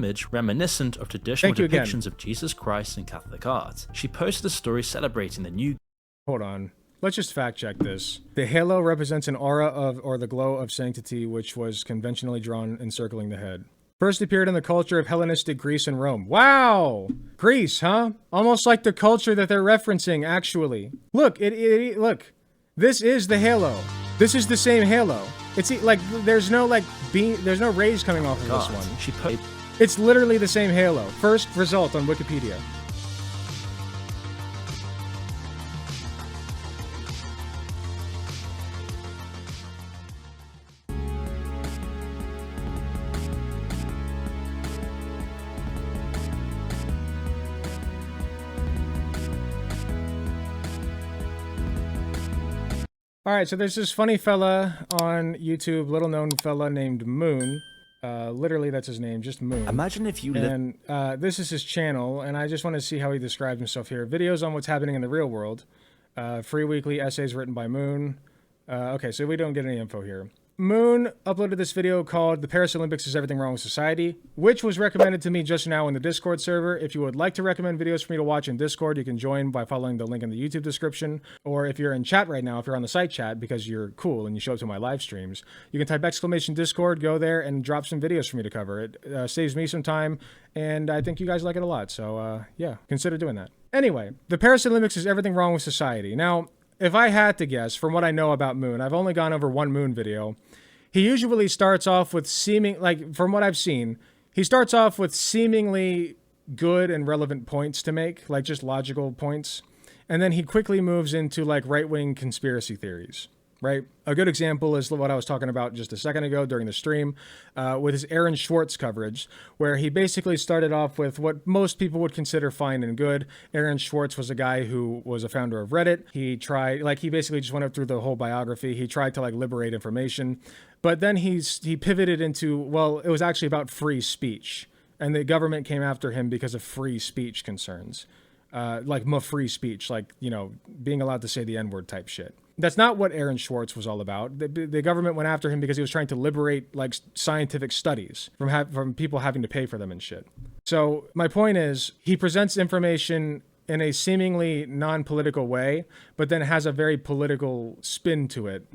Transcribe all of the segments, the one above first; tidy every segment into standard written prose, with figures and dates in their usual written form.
image reminiscent of traditional depictions of Jesus Christ in Catholic art. She posted a story celebrating the new... Hold on. Let's just fact check this. The halo represents an aura of, or the glow of sanctity, which was conventionally drawn encircling the head. First appeared in the culture of Hellenistic Greece and Rome. Wow! Greece, huh? Almost like the culture that they're referencing, actually. Look, look. This is the halo. This is the same halo. It's like, there's no there's no rays coming off of this one. It's literally the same halo. First result on Wikipedia. Alright, so there's this funny fella on YouTube, little known fella named Moon. Literally, that's his name, just Moon. Imagine if you And this is his channel, and I just want to see how he describes himself here. Videos on what's happening in the real world. Free weekly essays written by Moon. Okay, so we don't get any info here. Moon uploaded this video called The Paris Olympics Is Everything Wrong with Society, which was recommended to me just now in the Discord server. If you would like to recommend videos for me to watch in Discord, you can join by following the link in the YouTube description. Or if you're in chat right now, if you're on the site chat because you're cool and you show up to my live streams, you can type !Discord, go there and drop some videos for me to cover. It saves me some time, and I think you guys like it a lot. So yeah, consider doing that. Anyway, The Paris Olympics Is Everything Wrong with Society. Now, if I had to guess, from what I know about Moon, I've only gone over one Moon video. He usually starts off with from what I've seen, he starts off with seemingly good and relevant points to make, like just logical points. And then he quickly moves into like right-wing conspiracy theories, right? A good example is what I was talking about just a second ago during the stream with his Aaron Swartz coverage, where he basically started off with what most people would consider fine and good. Aaron Swartz was a guy who was a founder of Reddit. He basically just went up through the whole biography. He tried to like liberate information, but then he pivoted into, well, it was actually about free speech, and the government came after him because of free speech concerns. Like free speech, like, you know, being allowed to say the N-word type shit. That's not what Aaron Swartz was all about. The government went after him because he was trying to liberate like scientific studies from people having to pay for them and shit. So my point is, he presents information in a seemingly non-political way, but then has a very political spin to it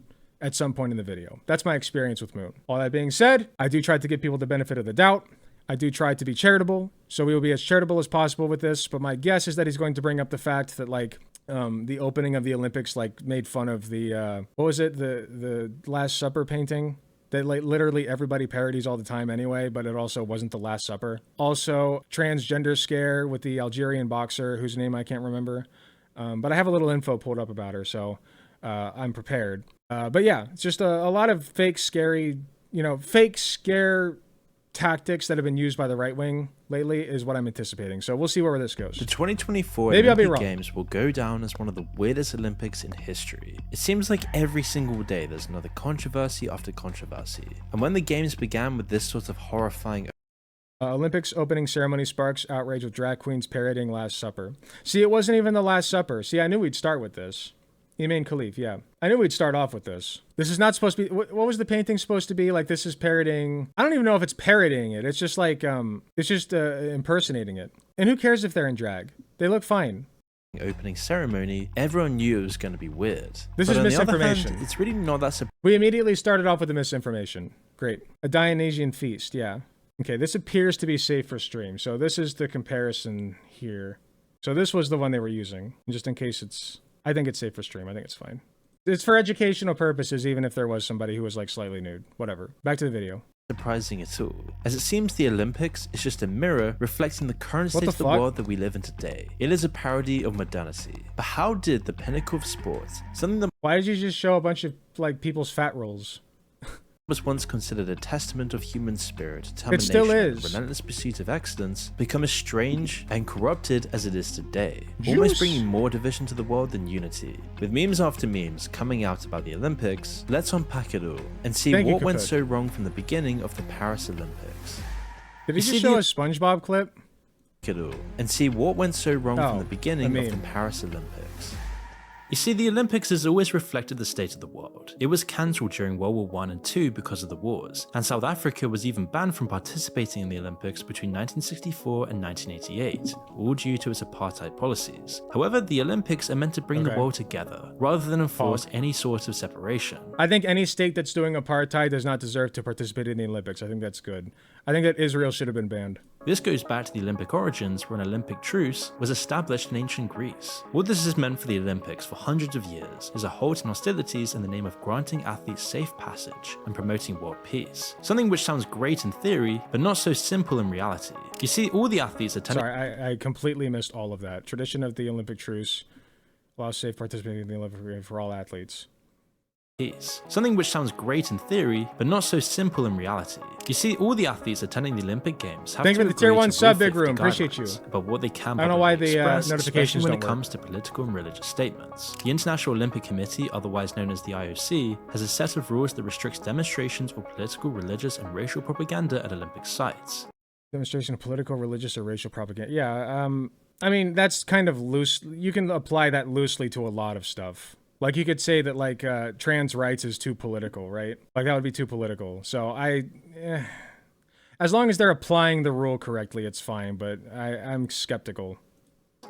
at some point in the video. That's my experience with Moon. All that being said, I do try to give people the benefit of the doubt. I do try to be charitable, so we will be as charitable as possible with this, but my guess is that he's going to bring up the fact that, like, the opening of the Olympics, like, made fun of the, what was it, the Last Supper painting? That, like, literally everybody parodies all the time anyway, but it also wasn't the Last Supper. Also, transgender scare with the Algerian boxer, whose name I can't remember, but I have a little info pulled up about her, so I'm prepared. But yeah, it's just a lot of fake scare tactics that have been used by the right wing lately is what I'm anticipating. So we'll see where this goes. The 2024 Olympic Games will go down as one of the weirdest Olympics in history. It seems like every single day there's another controversy after controversy. And when the games began with this sort of horrifying Olympics opening ceremony sparks outrage with drag queens parodying Last Supper. See, it wasn't even the Last Supper. See, I knew we'd start with this. Imam Khalif, yeah. I knew we'd start off with this. This is not supposed to be... What was the painting supposed to be? Like, this is parodying... I don't even know if it's parodying it. It's just like, it's just impersonating it. And who cares if they're in drag? They look fine. Opening ceremony, everyone knew it was going to be weird. This is misinformation. Hand, it's really not that... We immediately started off with the misinformation. Great. A Dionysian feast, yeah. Okay, this appears to be safe for stream. So this is the comparison here. So this was the one they were using. Just in case it's... I think it's safe for stream. I think it's fine. It's for educational purposes, even if there was somebody who was like slightly nude. Whatever. Back to the video. Surprising at all, as it seems the Olympics is just a mirror reflecting the current state of the world that we live in today. It is a parody of modernity. But how did the pinnacle of sports, something that... Why did you just show a bunch of like people's fat rolls? Was once considered a testament of human spirit, determination, and relentless pursuit of excellence, become as strange and corrupted as it is today, almost bringing more division to the world than unity. With memes after memes coming out about the Olympics, let's unpack it all and see what went so wrong from the beginning of the Paris Olympics. Did he just show a SpongeBob clip? And see what went so wrong from the beginning of the Paris Olympics. You see, the Olympics has always reflected the state of the world. It was cancelled during World War I and II because of the wars, and South Africa was even banned from participating in the Olympics between 1964 and 1988, all due to its apartheid policies. However, the Olympics are meant to bring the world together, rather than enforce any sort of separation. I think any state that's doing apartheid does not deserve to participate in the Olympics. I think that's good. I think that Israel should have been banned. This goes back to the Olympic origins, where an Olympic truce was established in ancient Greece. What this has meant for the Olympics for hundreds of years is a halt in hostilities in the name of granting athletes safe passage and promoting world peace. Something which sounds great in theory, but not so simple in reality. You see, all the athletes attending— Sorry, I completely missed all of that. Tradition of the Olympic truce allows safe participation in the Olympics for all athletes. Peace. Something which sounds great in theory, but not so simple in reality. You see, all the athletes attending the Olympic Games have Thank to you for the tier agree 1 to sub, Rule Big 50 Room. Appreciate you. About what they can I don't know why publicly the express, notifications especially when don't it work. comes to political and religious statements. The International Olympic Committee, otherwise known as the IOC, has a set of rules that restricts demonstrations or political, religious, and racial propaganda at Olympic sites. Demonstration of political, religious, or racial propaganda. Yeah, I mean, that's kind of loose. You can apply that loosely to a lot of stuff. Like, you could say that, like, trans rights is too political, right? Like, that would be too political. So as long as they're applying the rule correctly, it's fine, but I'm skeptical.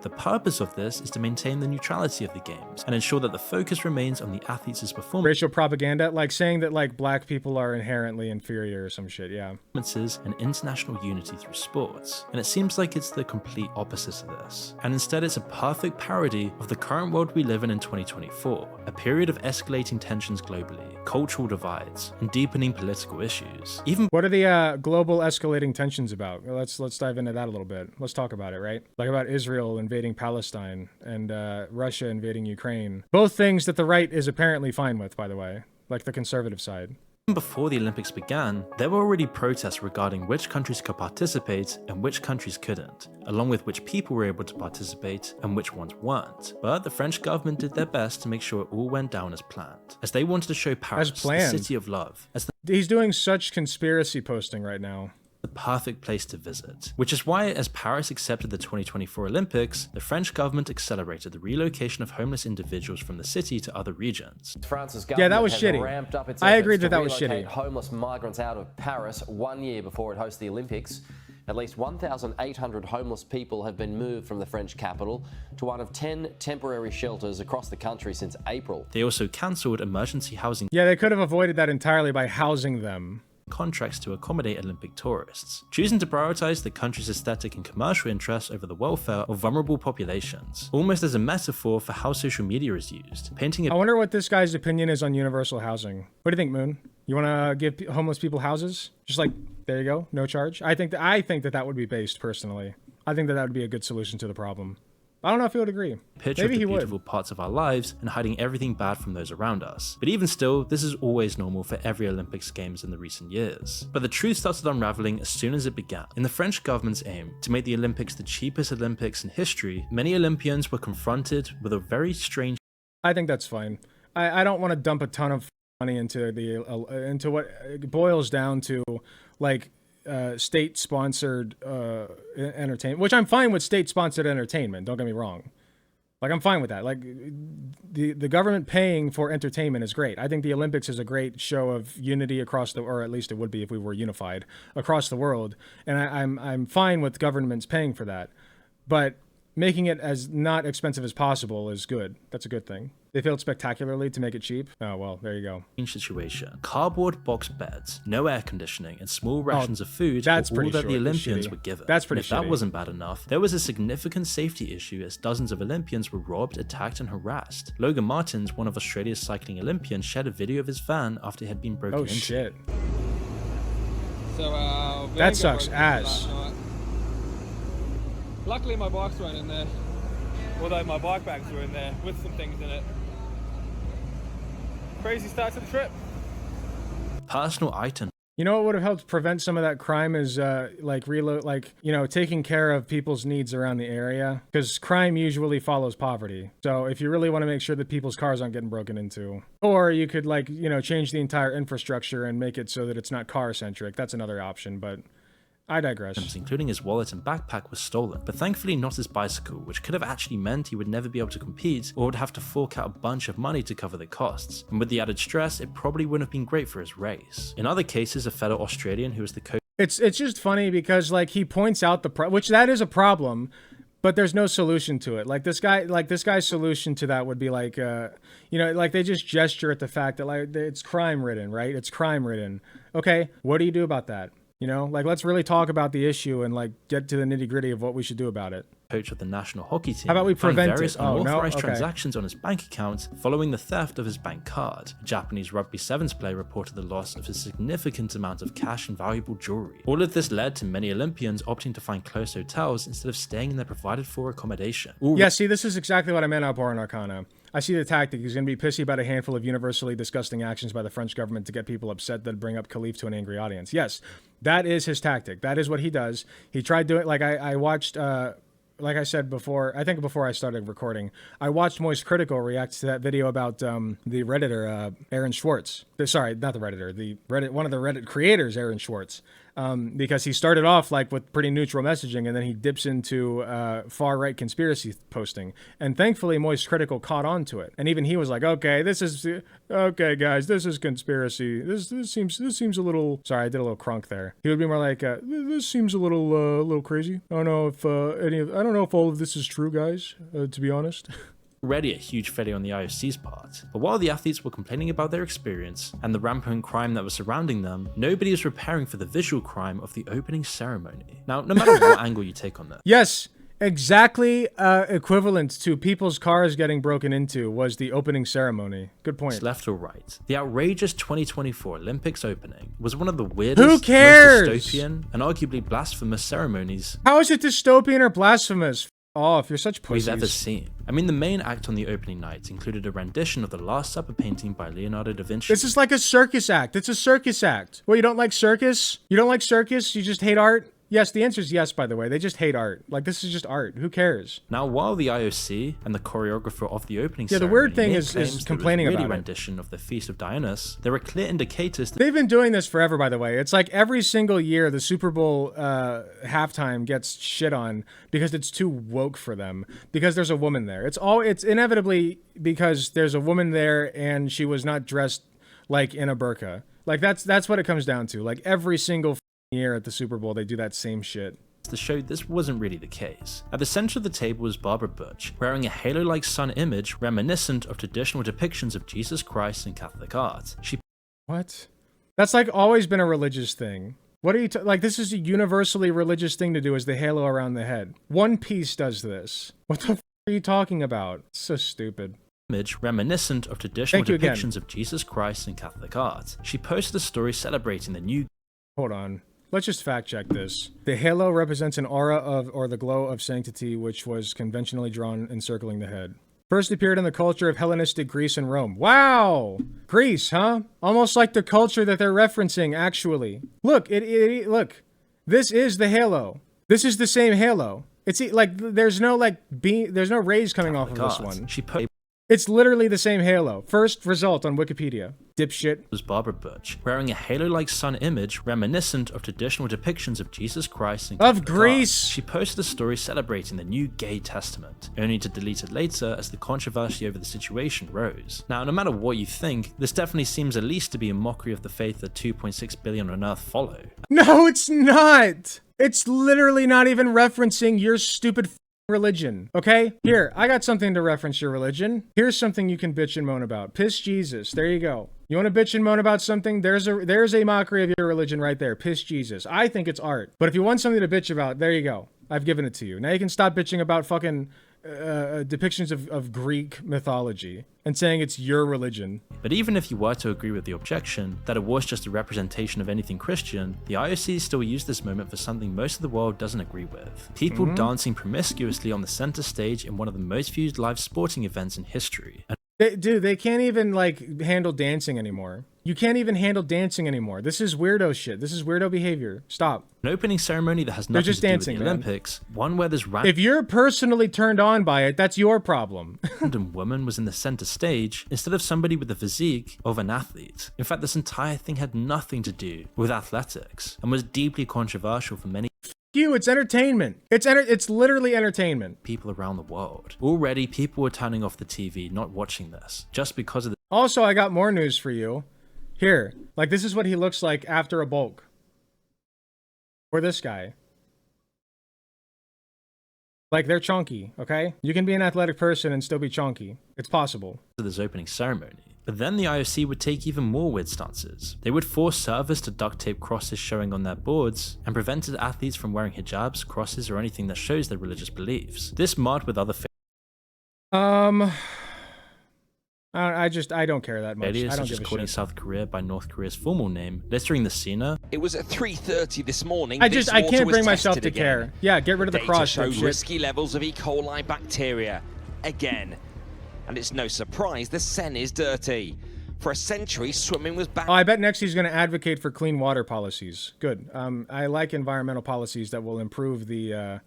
The purpose of this is to maintain the neutrality of the games and ensure that the focus remains on the athletes' performances. Racial propaganda, like saying that like black people are inherently inferior or some shit, yeah. And international unity through sports. And it seems like it's the complete opposite of this. And instead it's a perfect parody of the current world we live in 2024, a period of escalating tensions globally, cultural divides, and deepening political issues. What are the global escalating tensions about? Let's dive into that a little bit. Let's talk about it, right? Like about Israel invading Palestine and Russia invading Ukraine. Both things that the right is apparently fine with, by the way, like the conservative side. Even before the Olympics began, there were already protests regarding which countries could participate and which countries couldn't, along with which people were able to participate and which ones weren't. But the French government did their best to make sure it all went down as planned, as they wanted to show Paris, the city of love, as He's doing such conspiracy posting right now. The perfect place to visit, which is why, as Paris accepted the 2024 Olympics, the French government accelerated the relocation of homeless individuals from the city to other regions. France's government that was shitty. Ramped up its I agreed that efforts was to relocate shitty. homeless migrants out of Paris 1 year before it hosts the Olympics. At least 1,800 homeless people have been moved from the French capital to one of 10 temporary shelters across the country since April. They also cancelled emergency housing They could have avoided that entirely by housing them. Contracts to accommodate Olympic tourists, choosing to prioritize the country's aesthetic and commercial interests over the welfare of vulnerable populations, almost as a metaphor for how social media is used, painting I wonder what this guy's opinion is on universal housing. What do you think, Moon? You want to give homeless people houses? Just like, there you go, no charge? I think that would be based, personally. I think that would be a good solution to the problem. I don't know if he would agree. Picture Maybe of he the beautiful would. parts of our lives and hiding everything bad from those around us. But even still, this is always normal for every Olympics Games in the recent years. But the truth started unraveling as soon as it began. In the French government's aim to make the Olympics the cheapest Olympics in history, many Olympians were confronted with a very strange— I think that's fine. I don't want to dump a ton of money into what it boils down to, like, state-sponsored entertainment, which I'm fine with state-sponsored entertainment, don't get me wrong. Like, I'm fine with that. Like, the government paying for entertainment is great. I think the Olympics is a great show of unity across the, or at least it would be if we were unified, across the world. And I'm fine with governments paying for that. But making it as not expensive as possible is good. That's a good thing. They failed spectacularly to make it cheap. Oh, well, there you go. situation. Cardboard box beds, no air conditioning, and small rations of food were all that the Olympians were given. That's pretty and if that wasn't bad enough, there was a significant safety issue as dozens of Olympians were robbed, attacked, and harassed. Logan Martins, one of Australia's cycling Olympians, shared a video of his van after it had been broken into. Oh, shit. So, that sucks ass. Luckily, my bikes weren't in there. Although my bike bags were in there with some things in it. Crazy start to the trip. Personal item. You know what would have helped prevent some of that crime is taking care of people's needs around the area, because crime usually follows poverty. So if you really want to make sure that people's cars aren't getting broken into, or you could change the entire infrastructure and make it so that it's not car centric. That's another option, but I digress. Including his wallet and backpack, was stolen, but thankfully not his bicycle, which could have actually meant he would never be able to compete or would have to fork out a bunch of money to cover the costs. And with the added stress, it probably wouldn't have been great for his race. In other cases, a fellow Australian who was the coach. It's just funny because like he points out which that is a problem, but there's no solution to it. Like this guy's solution to that would be like, you know, like they just gesture at the fact that like it's crime ridden, right? It's crime ridden. Okay, what do you do about that? You know, like let's really talk about the issue and like get to the nitty gritty of what we should do about it. Coach of the national hockey team. How about we prevent various it? Oh, unauthorized no? Okay. transactions on his bank account following the theft of his bank card. A Japanese rugby sevens player reported the loss of a significant amount of cash and valuable jewelry. All of this led to many Olympians opting to find close hotels instead of staying in their provided for accommodation. Yeah, see, this is exactly what I meant out Bar Arcana. I see the tactic. He's going to be pissy about a handful of universally disgusting actions by the French government to get people upset that bring up Khalif to an angry audience. Yes, that is his tactic. That is what he does. He tried doing, like I watched, like I said before, I think before I started recording, I watched Moist Critical react to that video about the Redditor, Aaron Schwartz. Sorry, not the Redditor, one of the Reddit creators, Aaron Schwartz. Because he started off like with pretty neutral messaging and then he dips into far-right conspiracy posting. And thankfully Moist Critical caught on to it. And even he was like, okay, okay guys, this is conspiracy. This seems a little, sorry, I did a little crunk there. He would be more like, this seems a little crazy. I don't know if all of this is true, guys, to be honest. Already a huge failure on the IOC's part. But while the athletes were complaining about their experience and the rampant crime that was surrounding them, nobody was preparing for the visual crime of the opening ceremony. Now, no matter what angle you take on this. Yes, exactly equivalent to people's cars getting broken into was the opening ceremony. Good point. Left or right, the outrageous 2024 Olympics opening was one of the weirdest, Who cares? most dystopian, and arguably blasphemous ceremonies. How is it dystopian or blasphemous? Oh, if you're such pussies. We've ever seen. I mean, the main act on the opening night included a rendition of the Last Supper painting by Leonardo da Vinci. This is like a circus act. It's a circus act. Well, you don't like circus? You don't like circus? You just hate art? Yes, the answer is yes, by the way. They just hate art. Like, this is just art. Who cares? Now, while the IOC and the choreographer of the opening the ceremony weird thing made is claims complaining that it was about really rendition of the Feast of Dionysus, there are clear indicators that they've been doing this forever, by the way. It's like every single year the Super Bowl halftime gets shit on because it's too woke for them, because there's a woman there. It's inevitably because there's a woman there and she was not dressed like in a burqa. Like that's what it comes down to. Like every single year at the Super Bowl they do that same shit. to show this wasn't really the case. At the center of the table was Barbara Butch, wearing a halo-like sun image reminiscent of traditional depictions of Jesus Christ in Catholic art. What? That's like always been a religious thing. What are you like? This is a universally religious thing to do, is the halo around the head. One Piece does this. What the f are you talking about? It's so stupid. Image reminiscent of traditional depictions of Jesus Christ in Catholic art. She posted a story celebrating the new... Hold on. Let's just fact check this. The halo represents an aura of, or the glow of sanctity, which was conventionally drawn encircling the head. First appeared in the culture of Hellenistic Greece and Rome. Wow! Greece, huh? Almost like the culture that they're referencing, actually. Look, look. This is the halo. This is the same halo. It's like, there's no there's no rays coming off of this one. It's literally the same halo. First result on Wikipedia. Dipshit. Was Barbara Butch, wearing a halo-like sun image reminiscent of traditional depictions of Jesus Christ in Catholic Greece. art. She posted a story celebrating the new gay testament, only to delete it later as the controversy over the situation rose. Now, no matter what you think, this definitely seems at least to be a mockery of the faith that 2.6 billion on Earth follow. No, it's not! It's literally not even referencing your stupid religion, okay? Here, I got something to reference your religion. Here's something you can bitch and moan about. Piss Jesus. There you go. You want to bitch and moan about something? There's a mockery of your religion right there. Piss Jesus. I think it's art. But if you want something to bitch about, there you go. I've given it to you. Now you can stop bitching about fucking depictions of Greek mythology and saying it's your religion. But even if you were to agree with the objection that it was just a representation of anything Christian, the IOC still used this moment for something most of the world doesn't agree with. People dancing promiscuously on the center stage in one of the most viewed live sporting events in history. Dude, they can't even like handle dancing anymore. You can't even handle dancing anymore. This is weirdo shit. This is weirdo behavior. Stop. An opening ceremony that has nothing to do with the Olympics, one where this If you're personally turned on by it, that's your problem. random woman was in the center stage instead of somebody with the physique of an athlete. In fact, this entire thing had nothing to do with athletics and was deeply controversial for many It's entertainment. It's literally entertainment. people around the world. Already, people were turning off the TV, not watching this, just because of the Also, I got more news for you. Here, like this is what he looks like after a bulk. Or this guy. Like they're chunky, okay? You can be an athletic person and still be chunky. It's possible. this opening ceremony. But then the IOC would take even more weird stances. They would force servers to duct tape crosses showing on their boards and prevented athletes from wearing hijabs, crosses, or anything that shows their religious beliefs. This marred with other I don't care that much. failures, I don't such as give a calling shit. South Korea by North Korea's formal name, littering the SCENA. It was at 3:30 this morning. I this can't water was bring myself tested to again. care. Yeah, get rid of the Data cross. showed Shit. risky levels of E. coli bacteria again, and it's no surprise the Seine is dirty. For a century, swimming was banned. Oh, I bet next he's going to advocate for clean water policies. Good. I like environmental policies that will improve the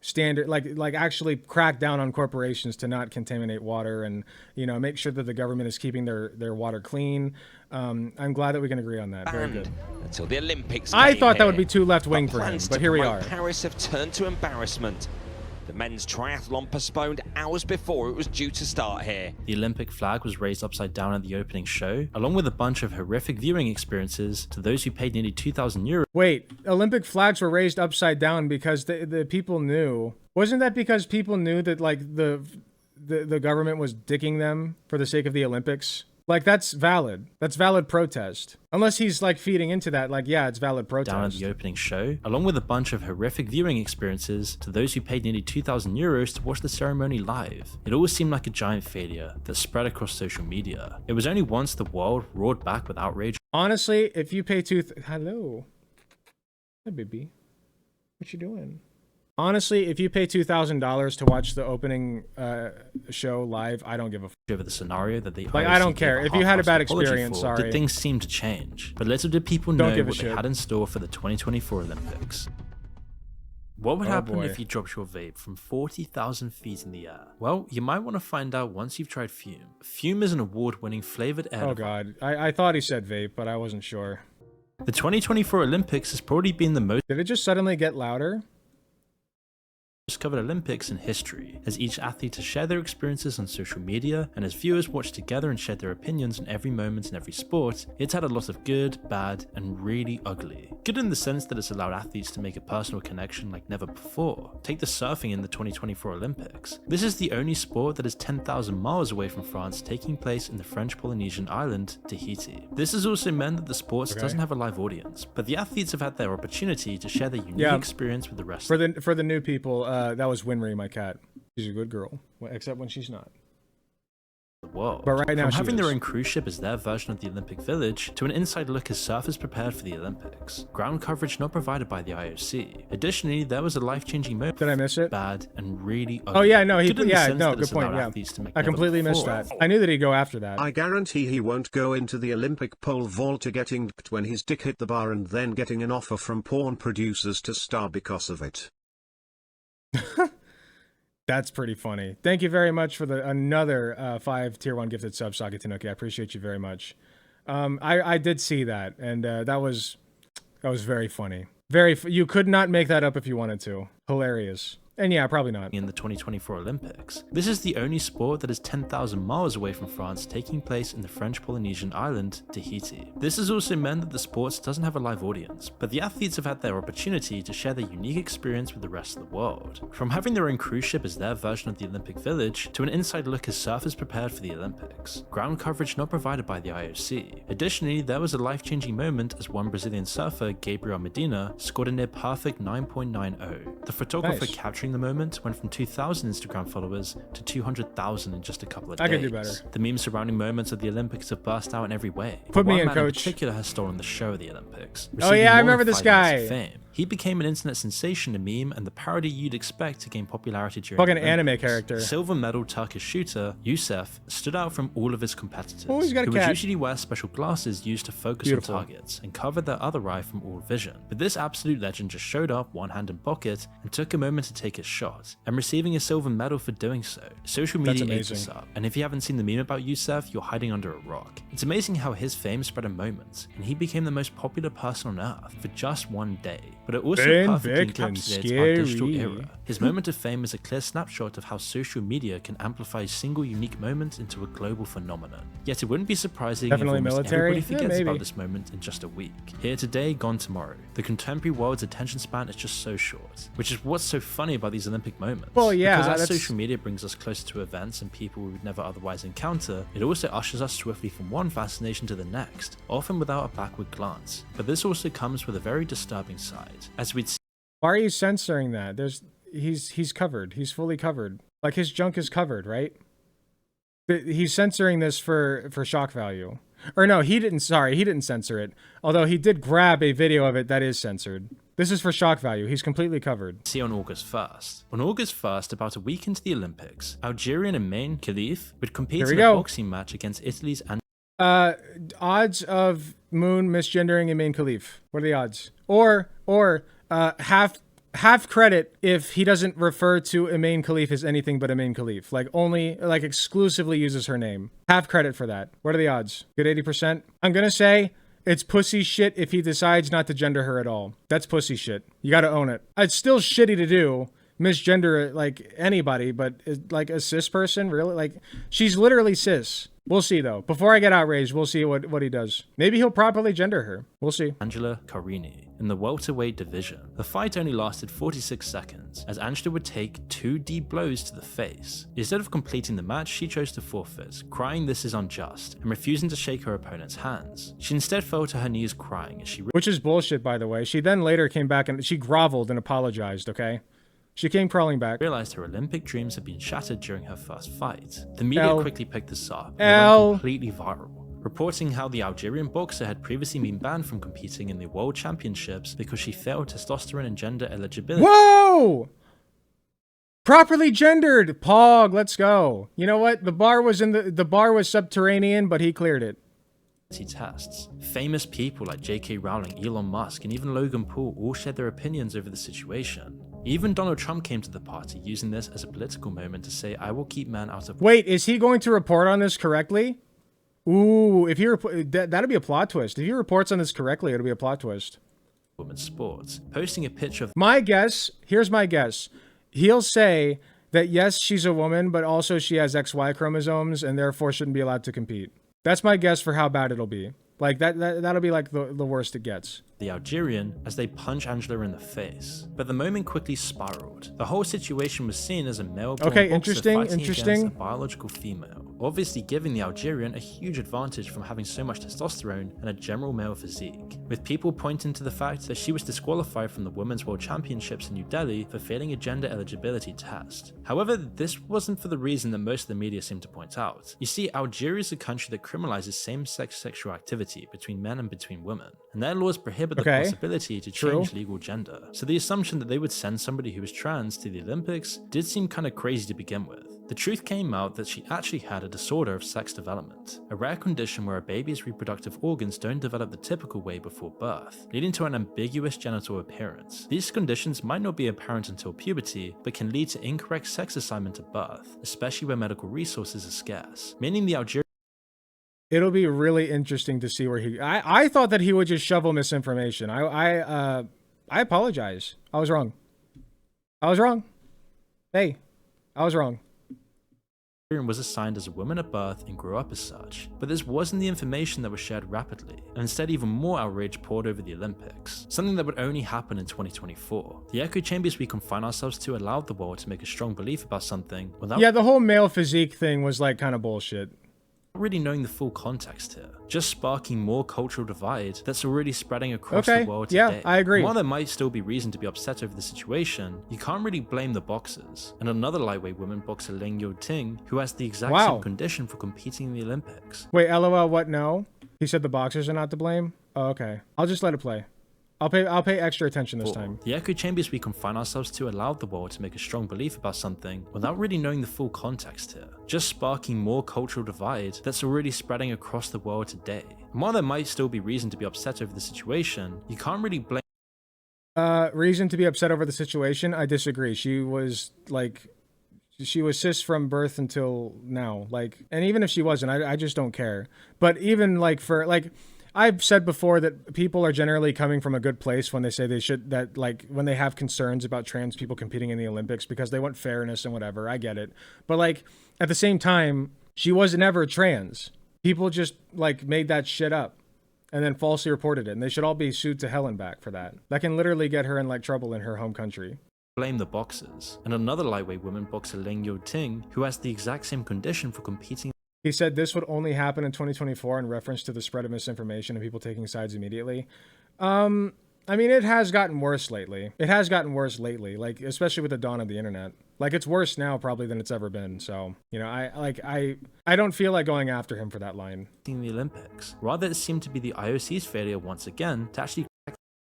standard, like actually crack down on corporations to not contaminate water, and make sure that the government is keeping their water clean. I'm glad that we can agree on that. Very good. Until the Olympics. I came thought that would here. be too left wing for him, Plans but to here we promote are. Paris have turned to embarrassment. The men's triathlon postponed hours before it was due to start here. The Olympic flag was raised upside down at the opening show, along with a bunch of horrific viewing experiences to those who paid nearly €2,000. Wait, Olympic flags were raised upside down because the people knew. Wasn't that because people knew that like the government was dicking them for the sake of the Olympics? Like that's valid. That's valid protest. Unless he's like feeding into that, like yeah, it's valid protest. Down at the opening show, along with a bunch of horrific viewing experiences to those who paid nearly €2,000 to watch the ceremony live. It all seemed like a giant failure that spread across social media. It was only once the world roared back with outrage. Honestly, if you pay hello, hi baby, what you doing? Honestly, if you pay $2,000 to watch the opening show live, I don't give a over the scenario that the I don't care. If you had a bad experience, for, sorry. did things seem to change. But little did people Don't know give a what they shit. had in store for the 2024 Olympics. What would happen boy. if you dropped your vape from 40,000 feet in the air? Well, you might want to find out once you've tried Fume. Fume is an award-winning flavored air. Oh god, I thought he said vape, but I wasn't sure. The 2024 Olympics has probably been the most Did it just suddenly get louder? covered Olympics in history, as each athlete has shared their experiences on social media, and as viewers watch together and share their opinions on every moment in every sport. It's had a lot of good, bad, and really ugly. Good in the sense that it's allowed athletes to make a personal connection like never before. Take the surfing in the 2024 Olympics. This is the only sport that is 10,000 miles away from France, taking place in the French Polynesian island, Tahiti. This has also meant that the sport doesn't have a live audience, but the athletes have had their opportunity to share their unique experience with the rest For the new people, that was Winry, my cat. She's a good girl, except when she's not. of the world. But right now From she having is. their own cruise ship as their version of the Olympic Village, to an inside look as surfers prepared for the Olympics. Ground coverage not provided by the IOC. Additionally, there was a life-changing moment. Did I miss it? Bad and really ugly. Oh yeah, no, Good in the sense that good it's point. allowed Yeah, athletes to make I never completely missed before. that. I knew that he'd go after that. I guarantee he won't go into the Olympic pole vault getting d***ed when his dick hit the bar and then getting an offer from porn producers to star because of it. That's pretty funny. Thank you very much for another 5 tier 1 gifted sub, Sakatanuki. I appreciate you very much. I did see that, and that was very funny. You could not make that up if you wanted to. Hilarious. And yeah, probably not. In the 2024 Olympics. This is the only sport that is 10,000 miles away from France, taking place in the French Polynesian island, Tahiti. This has also meant that the sport doesn't have a live audience, but the athletes have had their opportunity to share their unique experience with the rest of the world. From having their own cruise ship as their version of the Olympic Village, to an inside look as surfers prepared for the Olympics. Ground coverage not provided by the IOC. Additionally, there was a life-changing moment as one Brazilian surfer, Gabriel Medina, scored a near-perfect 9.90. The photographer capturing the moment went from 2,000 Instagram followers to 200,000 in just a couple of days. I could do better. The memes surrounding moments of the Olympics have burst out in every way. Put me One in, man coach. in particular has stolen the show of the Olympics. Oh yeah, I receiving more remember than this 5 minutes guy. of fame. He became an internet sensation, a meme, and the parody you'd expect to gain popularity during fucking the Olympics. anime character. Silver medal Turkish shooter Yusuf stood out from all of his competitors, Oh, he's got a who would cat. usually wear special glasses used to focus Beautiful. on targets and cover their other eye from all vision. But this absolute legend just showed up, one hand in pocket, and took a moment to take his shot, and receiving a silver medal for doing so. Social That's media ate amazing. this up, and if you haven't seen the meme about Yusuf, you're hiding under a rock. It's amazing how his fame spread in moments, and he became the most popular person on earth for just one day. But it also Ben perfectly Beckman, encapsulates our digital scary. era. His moment of fame is a clear snapshot of how social media can amplify a single unique moment into a global phenomenon. Yet it wouldn't be surprising Definitely if almost military? everybody Yeah, forgets maybe. about this moment in just a week. Here today, gone tomorrow. The contemporary world's attention span is just so short, which is what's so funny about these Olympic moments. Well, yeah, because as that's- social media brings us closer to events and people we would never otherwise encounter, it also ushers us swiftly from one fascination to the next, often without a backward glance. But this also comes with a very disturbing side, as we'd Why are you censoring that? He's covered. He's fully covered. Like, his junk is covered, right? He's censoring this for shock value. Or no, he didn't censor it. Although he did grab a video of it that is censored. This is for shock value. He's completely covered. see on August 1st. On August 1st, about a week into the Olympics, Algerian Imane Khalif would compete Here we in go. a boxing match against Italy's Odds of Moon misgendering Imane Khalif. What are the odds? Or half credit if he doesn't refer to Imane Khalif as anything but Imane Khalif. Like, only, like, exclusively uses her name. Half credit for that. What are the odds? Good 80%? I'm gonna say it's pussy shit if he decides not to gender her at all. That's pussy shit. You gotta own it. It's still shitty to do. Misgender, like, anybody, but like a cis person, really? Like, she's literally cis. We'll see, though. Before I get outraged, we'll see what he does. Maybe he'll properly gender her. We'll see. Angela Carini in the welterweight division. The fight only lasted 46 seconds, as Angela would take 2 deep blows to the face. Instead of completing the match, she chose to forfeit, crying this is unjust, and refusing to shake her opponent's hands. She instead fell to her knees crying as she Which is bullshit, by the way. She then later came back and she groveled and apologized, okay? She came crawling back. realized her Olympic dreams had been shattered during her first fight. The media L. quickly picked this up and L. went completely viral, reporting how the Algerian boxer had previously been banned from competing in the World Championships because she failed testosterone and gender eligibility Whoa! Properly gendered! Pog, let's go. You know what? The bar was subterranean, but he cleared it. tests. Famous people like J.K. Rowling, Elon Musk, and even Logan Paul all shared their opinions over the situation. Even Donald Trump came to the party, using this as a political moment to say, I will keep men out of Wait, is he going to report on this correctly? Ooh, if he that'll be a plot twist. If he reports on this correctly, it'll be a plot twist. women's sports, posting a picture of My guess, here's my guess. He'll say that yes, she's a woman, but also she has XY chromosomes and therefore shouldn't be allowed to compete. That's my guess for how bad it'll be. Like, that'll be like the worst it gets. the Algerian as they punch Angela in the face. But the moment quickly spiraled. The whole situation was seen as a male-born Okay, boxer interesting, fighting interesting. against a biological female, obviously giving the Algerian a huge advantage from having so much testosterone and a general male physique, with people pointing to the fact that she was disqualified from the Women's World Championships in New Delhi for failing a gender eligibility test. However, this wasn't for the reason that most of the media seem to point out. You see, Algeria is a country that criminalizes same-sex sexual activity between men and between women, and their laws prohibit the Okay, possibility to true. change legal gender. So the assumption that they would send somebody who was trans to the Olympics did seem kind of crazy to begin with. The truth came out that she actually had a disorder of sex development, a rare condition where a baby's reproductive organs don't develop the typical way before birth, leading to an ambiguous genital appearance. These conditions might not be apparent until puberty, but can lead to incorrect sex assignment at birth, especially where medical resources are scarce, meaning the Algerian It'll be really interesting to see where I thought that he would just shovel misinformation. I apologize. I was wrong. Hey, I was wrong. was assigned as a woman at birth and grew up as such. But this wasn't the information that was shared rapidly, and instead even more outrage poured over the Olympics, something that would only happen in 2024. The echo chambers we confine ourselves to allowed the world to make a strong belief about something without Yeah, the whole male physique thing was like kind of bullshit. really knowing the full context here, just sparking more cultural divide that's already spreading across Okay, the world yeah, today. I agree. While there might still be reason to be upset over the situation, you can't really blame the boxers. And another lightweight woman boxer, Ling Ting, who has the exact Wow. same condition for competing in the Olympics. Wait, LOL, what? No? He said the boxers are not to blame? Oh, okay. I'll just let it play. I'll pay extra attention this time. The echo chambers we confine ourselves to allow the world to make a strong belief about something without really knowing the full context here, just sparking more cultural divide that's already spreading across the world today. And while there might still be reason to be upset over the situation, you can't really blame reason to be upset over the situation? I disagree. She was cis from birth until now. Like, and even if she wasn't, I just don't care. But even like for like, I've said before that people are generally coming from a good place when they say when they have concerns about trans people competing in the Olympics because they want fairness and whatever. I get it. But like, at the same time, she was never trans. People just like made that shit up and then falsely reported it. And they should all be sued to hell and back for that. That can literally get her in like trouble in her home country. Blame the boxers. And another lightweight woman boxer, Ling Yo-ting, who has the exact same condition for competing. He said this would only happen in 2024 in reference to the spread of misinformation and people taking sides immediately. I mean, it has gotten worse lately. Like, especially with the dawn of the internet. Like, it's worse now probably than it's ever been. So, you know, I don't feel like going after him for that line. In the Olympics. Rather, it seemed to be the IOC's failure once again to actually.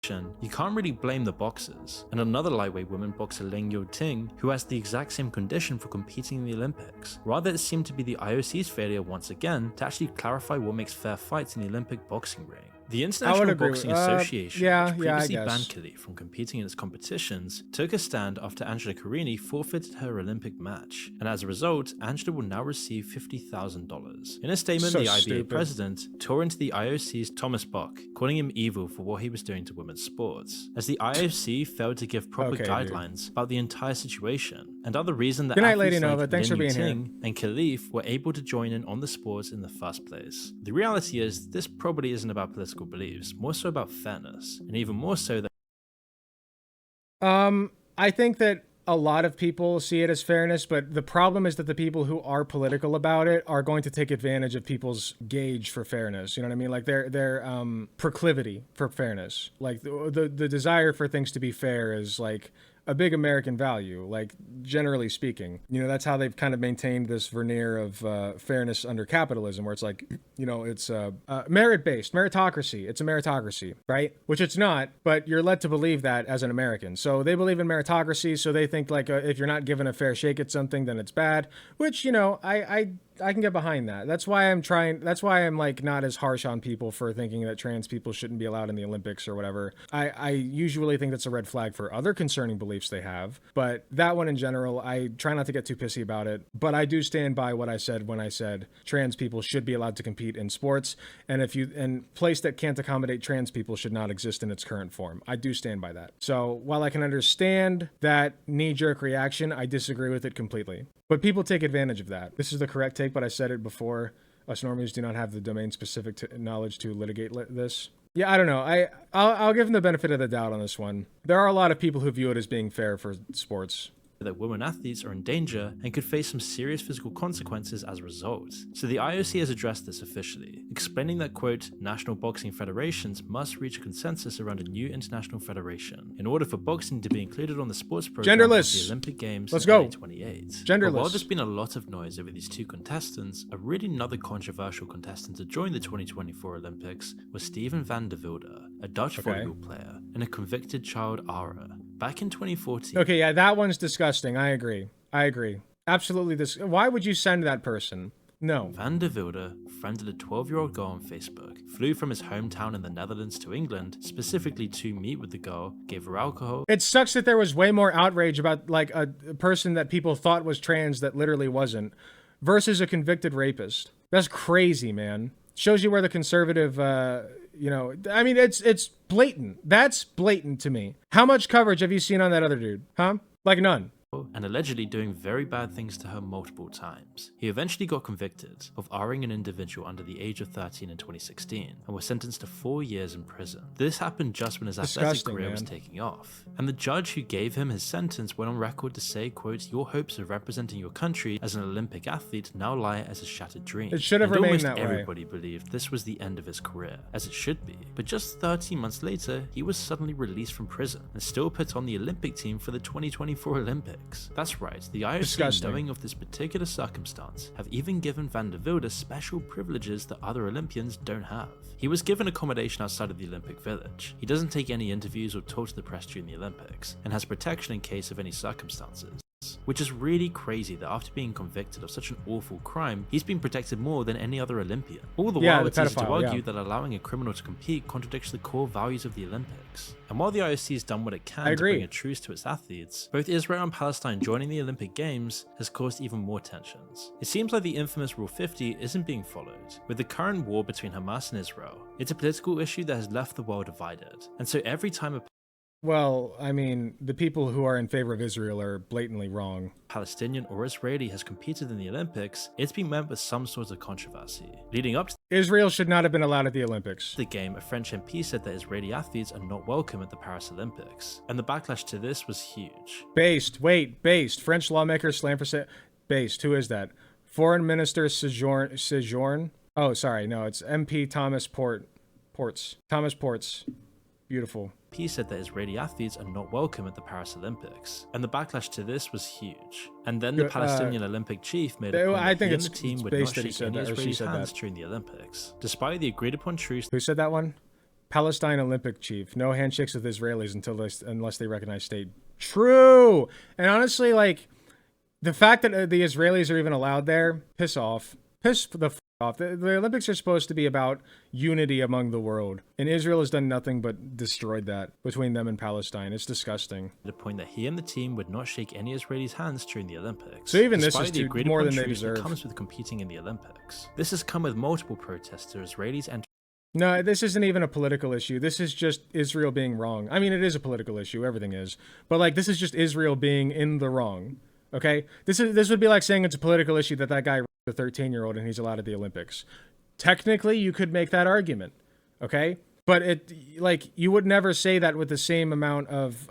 You can't really blame the boxers. And another lightweight woman boxer, Ling Yo-ting, who has the exact same condition for competing in the Olympics. Rather, it seemed to be the IOC's failure once again to actually clarify what makes fair fights in the Olympic boxing ring. The International Boxing Association, which previously banned Khalif from competing in its competitions, took a stand after Angela Carini forfeited her Olympic match, and as a result, Angela will now receive $50,000. In a statement, the IBA president tore into the IOC's Thomas Bach, calling him evil for what he was doing to women's sports, as the IOC failed to give proper guidelines about the entire situation, and other reason that athletes like Lin Yu-ting and Khalif were able to join in on the sports in the first place. The reality is, this probably isn't about political beliefs, more so about fairness, and even more so that I think that a lot of people see it as fairness, but the problem is that the people who are political about it are going to take advantage of people's gauge for fairness. You know what I mean? Like their proclivity for fairness. Like the desire for things to be fair is like a big American value, like generally speaking. You know, that's how they've kind of maintained this veneer of fairness under capitalism, where it's like, you know, it's merit-based, meritocracy. It's a meritocracy, right? Which it's not, but you're led to believe that as an American. So they believe in meritocracy, so they think like if you're not given a fair shake at something, then it's bad, which, you know, I can get behind that. That's why I'm like not as harsh on people for thinking that trans people shouldn't be allowed in the Olympics or whatever. I usually think that's a red flag for other concerning beliefs they have, but that one in general, I try not to get too pissy about it, but I do stand by what I said when I said trans people should be allowed to compete in sports, and place that can't accommodate trans people should not exist in its current form. I do stand by that. So while I can understand that knee-jerk reaction, I disagree with it completely. But people take advantage of that. This is the correct take, but I said it before. Us normies do not have the domain-specific knowledge to litigate this. Yeah, I don't know. I'll give them the benefit of the doubt on this one. There are a lot of people who view it as being fair for sports. That women athletes are in danger and could face some serious physical consequences as a result. So the IOC has addressed this officially, explaining that, quote, national boxing federations must reach a consensus around a new international federation in order for boxing to be included on the sports program of the Olympic Games in 2028. But while there's been a lot of noise over these two contestants, a really another controversial contestant to join the 2024 Olympics was Steven van der Velde, a Dutch volleyball player and a convicted child ARA. Back in 2014. Okay, yeah, that one's disgusting. I agree. Absolutely. Why would you send that person? No. Van der Velde friended a 12-year-old girl on Facebook, flew from his hometown in the Netherlands to England, specifically to meet with the girl, gave her alcohol. It sucks that there was way more outrage about like a person that people thought was trans that literally wasn't, versus a convicted rapist. That's crazy, man. Shows you where the conservative, you know, I mean, it's blatant. That's blatant to me. How much coverage have you seen on that other dude? Huh? Like none. And allegedly doing very bad things to her multiple times. He eventually got convicted of R-ing an individual under the age of 13 in 2016 and was sentenced to 4 years in prison. This happened just when his athletic career was taking off. And the judge who gave him his sentence went on record to say, quote, your hopes of representing your country as an Olympic athlete now lie as a shattered dream. It should have remained that way. Almost everybody believed this was the end of his career, as it should be. But just 13 months later, he was suddenly released from prison and still put on the Olympic team for the 2024 Olympics. Olympics. That's right, the IOC, Disgusting. knowing of this particular circumstance, have even given Van der Wilde special privileges that other Olympians don't have. He was given accommodation outside of the Olympic Village. He doesn't take any interviews or talk to the press during the Olympics, and has protection in case of any circumstances. Which is really crazy that after being convicted of such an awful crime, he's been protected more than any other Olympian. All the while, it's easy to argue that allowing a criminal to compete contradicts the core values of the Olympics. And while the IOC has done what it can to bring a truce to its athletes, both Israel and Palestine joining the Olympic Games has caused even more tensions. It seems like the infamous Rule 50 isn't being followed. With the current war between Hamas and Israel, it's a political issue that has left the world divided. And so every time a Well, I mean, the people who are in favor of Israel are blatantly wrong. Palestinian or Israeli has competed in the Olympics, it's been met with some sort of controversy. Leading up to Israel should not have been allowed at the Olympics. the game, a French MP said that Israeli athletes are not welcome at the Paris Olympics, and the backlash to this was huge. Based. French lawmaker slam for based. Who is that? Foreign Minister Sojourn? Oh, sorry, no, it's MP Thomas Ports. Thomas Ports. Beautiful. He said that Israeli athletes are not welcome at the Paris Olympics, and the backlash to this was huge. And then the Palestinian Olympic chief made a point that he and the team would not shake any Israeli hands during the Olympics, despite the agreed upon truce. Who said that one? Palestine Olympic chief. No handshakes with Israelis unless they recognize state. True! And honestly, like, the fact that the Israelis are even allowed there, piss off. Piss the f off. The Olympics are supposed to be about unity among the world, and Israel has done nothing but destroyed that between them and Palestine. It's disgusting. The point that he and the team would not shake any Israelis' hands during the Olympics. So even this is more than they deserve. That comes with competing in the Olympics. This has come with multiple protests to Israelis and No, this isn't even a political issue. This is just Israel being wrong. I mean, it is a political issue. Everything is. But, like, this is just Israel being in the wrong. Okay? This would be like saying it's a political issue that guy raped a 13-year-old and he's allowed at the Olympics. Technically, you could make that argument. Okay? But you would never say that with the same amount of,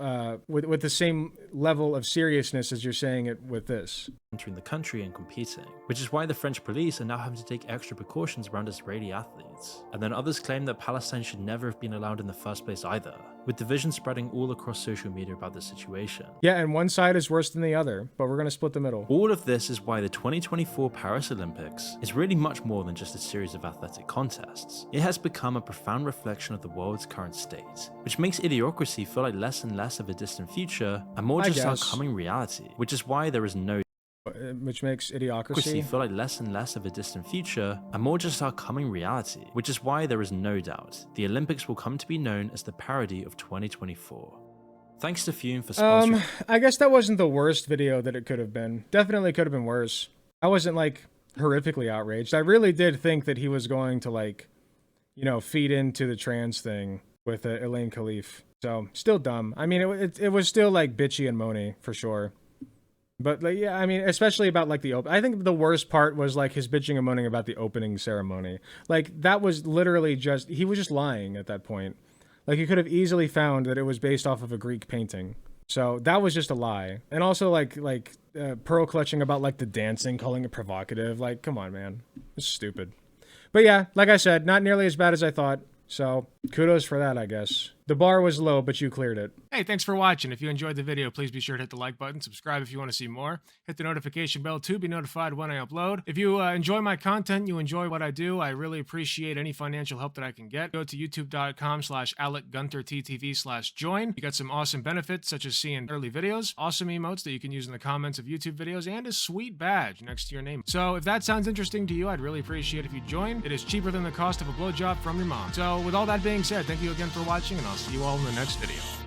with the same level of seriousness as you're saying it with this. Entering the country and competing, which is why the French police are now having to take extra precautions around Israeli athletes. And then others claim that Palestine should never have been allowed in the first place either, with division spreading all across social media about the situation. Yeah, and one side is worse than the other, but we're going to split the middle. All of this is why the 2024 Paris Olympics is really much more than just a series of athletic contests. It has become a profound reflection of the world's current state, which makes idiocracy feel like less and less of a distant future and more just our coming reality, which is why there is no which makes idiocracy feel like less and less of a distant future and more just our coming reality, which is why there is no doubt the Olympics will come to be known as the parody of 2024. Thanks to Fume for sponsoring. I guess that wasn't the worst video that it could have been. Definitely could have been worse. I wasn't like horrifically outraged. I really did think that he was going to like, you know, feed into the trans thing with Elaine Khalif. So still dumb. I mean, it was still like bitchy and moany for sure. But like, yeah, I mean, especially about like I think the worst part was like his bitching and moaning about the opening ceremony. Like that was literally he was just lying at that point. Like you could have easily found that it was based off of a Greek painting. So that was just a lie. And also like pearl clutching about like the dancing, calling it provocative. Like, come on, man. It's stupid. But yeah, like I said, not nearly as bad as I thought. So kudos for that, I guess. The bar was low, but you cleared it. Hey, thanks for watching. If you enjoyed the video, please be sure to hit the like button, subscribe if you want to see more, hit the notification bell to be notified when I upload. If you enjoy my content, you enjoy what I do, I really appreciate any financial help that I can get. Go to youtube.com/AlecGunterTTV/join. You got some awesome benefits, such as seeing early videos, awesome emotes that you can use in the comments of YouTube videos, and a sweet badge next to your name. So if that sounds interesting to you, I'd really appreciate if you join. It is cheaper than the cost of a blowjob from your mom. So with all that being said, thank you again for watching, and I'll see you all in the next video.